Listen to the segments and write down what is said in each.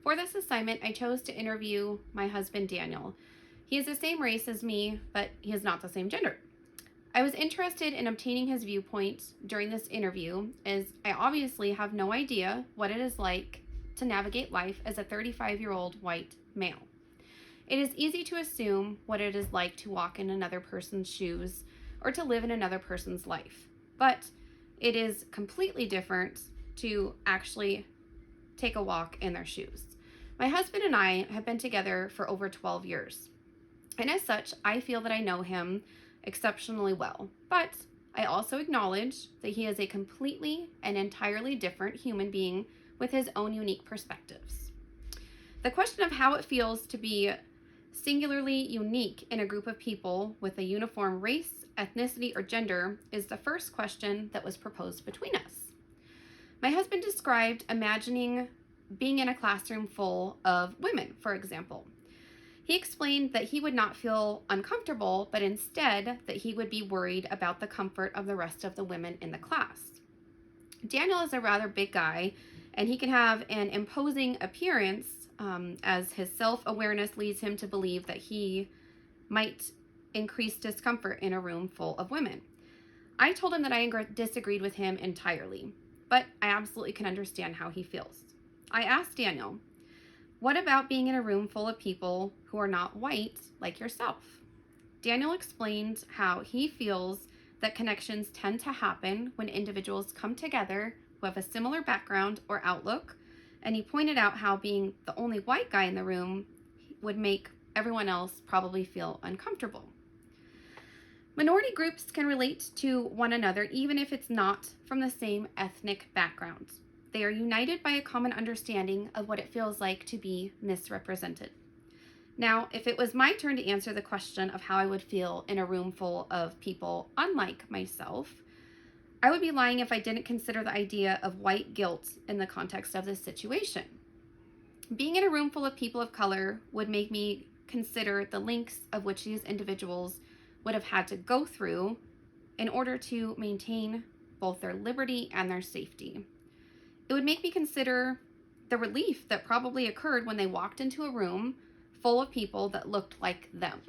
For this assignment, I chose to interview my husband, Daniel. He is the same race as me, but he is not the same gender. I was interested in obtaining his viewpoint during this interview, as I obviously have no idea what it is like to navigate life as a 35-year-old white male. It is easy to assume what it is like to walk in another person's shoes or to live in another person's life, but it is completely different to actually take a walk in their shoes. My husband and I have been together for over 12 years, and as such, I feel that I know him exceptionally well, but I also acknowledge that he is a completely and entirely different human being with his own unique perspectives. The question of how it feels to be singularly unique in a group of people with a uniform race, ethnicity, or gender is the first question that was proposed between us. My husband described imagining being in a classroom full of women, for example. He explained that he would not feel uncomfortable, but instead that he would be worried about the comfort of the rest of the women in the class. Daniel is a rather big guy, and he can have an imposing appearance as his self-awareness leads him to believe that he might increase discomfort in a room full of women. I told him that I disagreed with him entirely, but I absolutely can understand how he feels. I asked Daniel, what about being in a room full of people who are not white like yourself? Daniel explained how he feels that connections tend to happen when individuals come together who have a similar background or outlook, and he pointed out how being the only white guy in the room would make everyone else probably feel uncomfortable. Minority groups can relate to one another even if it's not from the same ethnic background. They are united by a common understanding of what it feels like to be misrepresented. Now, if it was my turn to answer the question of how I would feel in a room full of people unlike myself, I would be lying if I didn't consider the idea of white guilt in the context of this situation. Being in a room full of people of color would make me consider the lengths of which these individuals would have had to go through in order to maintain both their liberty and their safety. It would make me consider the relief that probably occurred when they walked into a room full of people that looked like them.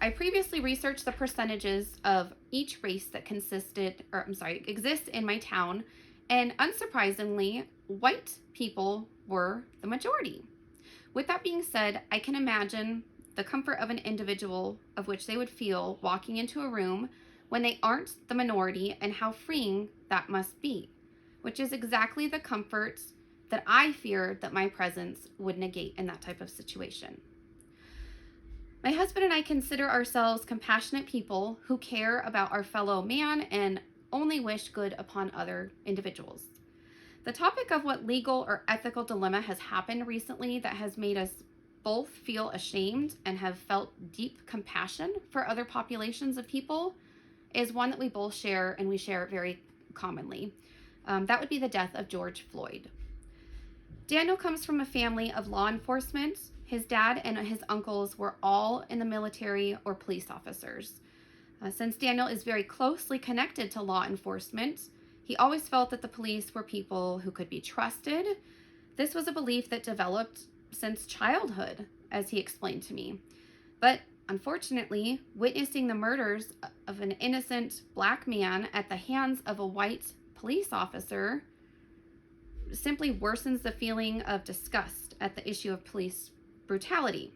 I previously researched the percentages of each race that exists in my town, and unsurprisingly, white people were the majority. With that being said, I can imagine the comfort of an individual of which they would feel walking into a room when they aren't the minority and how freeing that must be, which is exactly the comfort that I fear that my presence would negate in that type of situation. My husband and I consider ourselves compassionate people who care about our fellow man and only wish good upon other individuals. The topic of what legal or ethical dilemma has happened recently that has made us both feel ashamed and have felt deep compassion for other populations of people is one that we both share, and we share it very commonly. That would be the death of George Floyd. Daniel comes from a family of law enforcement. His dad and his uncles were all in the military or police officers. Since Daniel is very closely connected to law enforcement, he always felt that the police were people who could be trusted. This was a belief that developed since childhood, as he explained to me. But unfortunately, witnessing the murders of an innocent black man at the hands of a white police officer simply worsens the feeling of disgust at the issue of police brutality.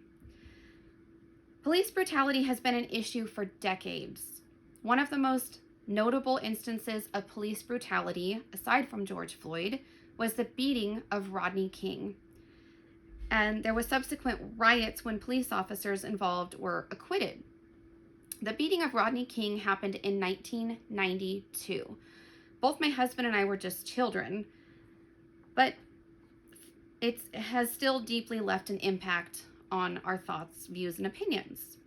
Police brutality has been an issue for decades. One of the most notable instances of police brutality, aside from George Floyd, was the beating of Rodney King. And there were subsequent riots when police officers involved were acquitted. The beating of Rodney King happened in 1992. Both my husband and I were just children, but it has still deeply left an impact on our thoughts, views, and opinions.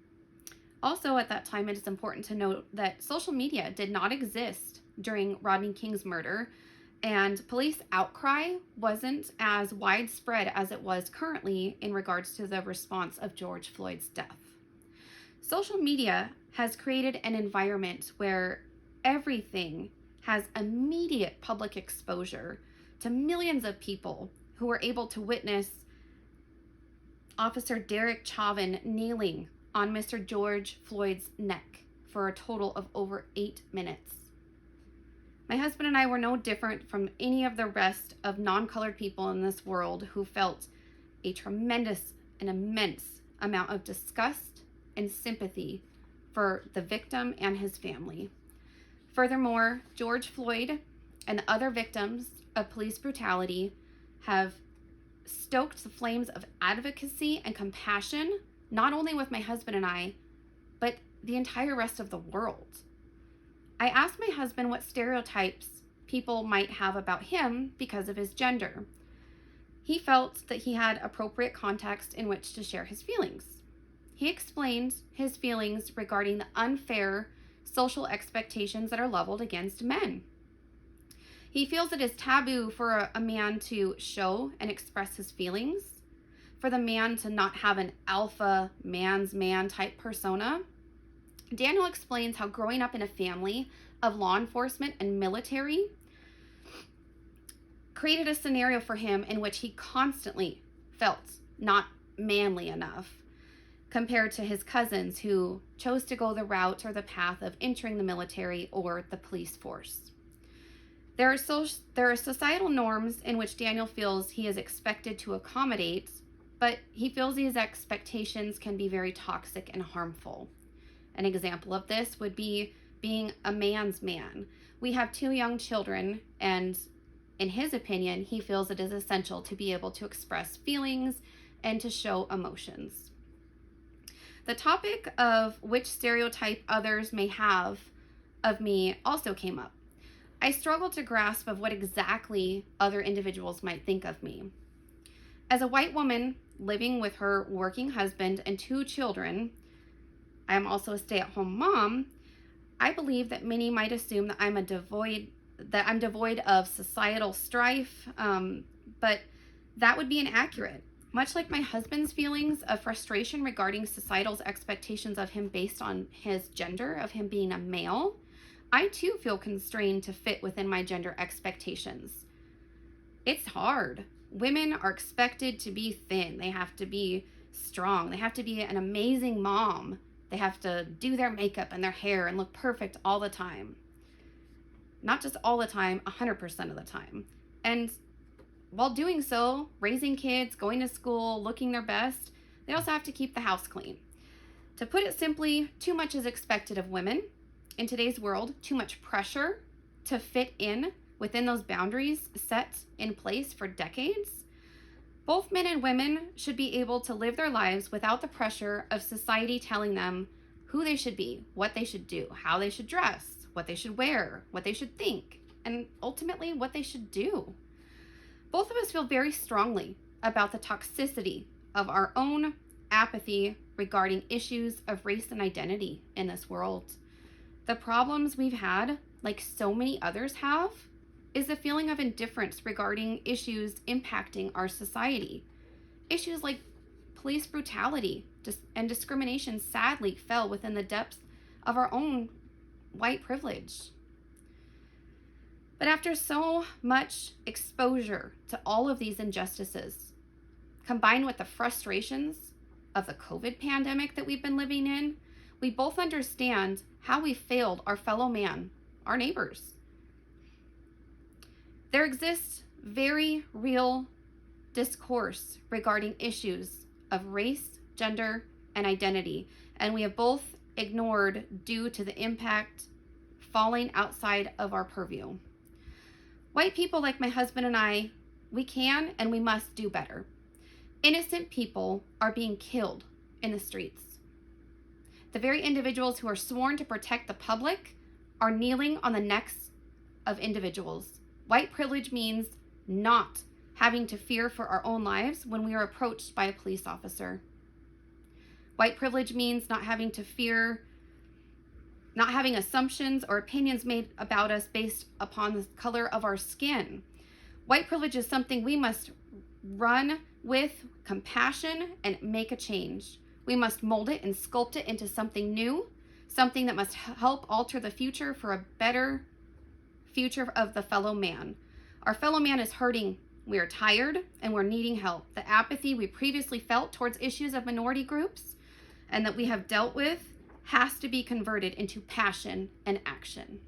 Also, at that time, it is important to note that social media did not exist during Rodney King's murder, and police outcry wasn't as widespread as it was currently in regards to the response of George Floyd's death. Social media has created an environment where everything has immediate public exposure to millions of people who were able to witness Officer Derek Chauvin kneeling on Mr. George Floyd's neck for a total of over 8 minutes. My husband and I were no different from any of the rest of non-colored people in this world who felt a tremendous and immense amount of disgust and sympathy for the victim and his family. Furthermore, George Floyd and the other victims of police brutality have stoked the flames of advocacy and compassion, not only with my husband and I, but the entire rest of the world. I asked my husband what stereotypes people might have about him because of his gender. He felt that he had appropriate context in which to share his feelings. He explained his feelings regarding the unfair social expectations that are leveled against men. He feels it is taboo for a man to show and express his feelings, for the man to not have an alpha man's man type persona. Daniel explains how growing up in a family of law enforcement and military created a scenario for him in which he constantly felt not manly enough compared to his cousins who chose to go the route or the path of entering the military or the police force. There are societal norms in which Daniel feels he is expected to accommodate, but he feels these expectations can be very toxic and harmful. An example of this would be being a man's man. We have 2 young children, and in his opinion, he feels it is essential to be able to express feelings and to show emotions. The topic of which stereotype others may have of me also came up. I struggled to grasp of what exactly other individuals might think of me. As a white woman living with her working husband and 2 children, I am also a stay-at-home mom. I believe that many might assume that I'm devoid of societal strife, but that would be inaccurate. Much like my husband's feelings of frustration regarding societal's expectations of him based on his gender, of him being a male, I too feel constrained to fit within my gender expectations. It's hard. Women are expected to be thin. They have to be strong. They have to be an amazing mom. They have to do their makeup and their hair and look perfect all the time. Not just all the time, 100% of the time. And while doing so, raising kids, going to school, looking their best, they also have to keep the house clean. To put it simply, too much is expected of women. In today's world, too much pressure to fit in within those boundaries set in place for decades. Both men and women should be able to live their lives without the pressure of society telling them who they should be, what they should do, how they should dress, what they should wear, what they should think, and ultimately what they should do. Both of us feel very strongly about the toxicity of our own apathy regarding issues of race and identity in this world. The problems we've had, like so many others have, is the feeling of indifference regarding issues impacting our society. Issues like police brutality and discrimination sadly fell within the depths of our own white privilege. But after so much exposure to all of these injustices, combined with the frustrations of the COVID pandemic that we've been living in, we both understand how we failed our fellow man, our neighbors. There exists very real discourse regarding issues of race, gender, and identity, and we have both ignored due to the impact falling outside of our purview. White people like my husband and I, we can and we must do better. Innocent people are being killed in the streets. The very individuals who are sworn to protect the public are kneeling on the necks of individuals. White privilege means not having to fear for our own lives when we are approached by a police officer. White privilege means not having to fear, not having assumptions or opinions made about us based upon the color of our skin. White privilege is something we must run with compassion and make a change. We must mold it and sculpt it into something new, something that must help alter the future for a better future of the fellow man. Our fellow man is hurting We are tired and we're needing help. The apathy we previously felt towards issues of minority groups and that we have dealt with has to be converted into passion and action.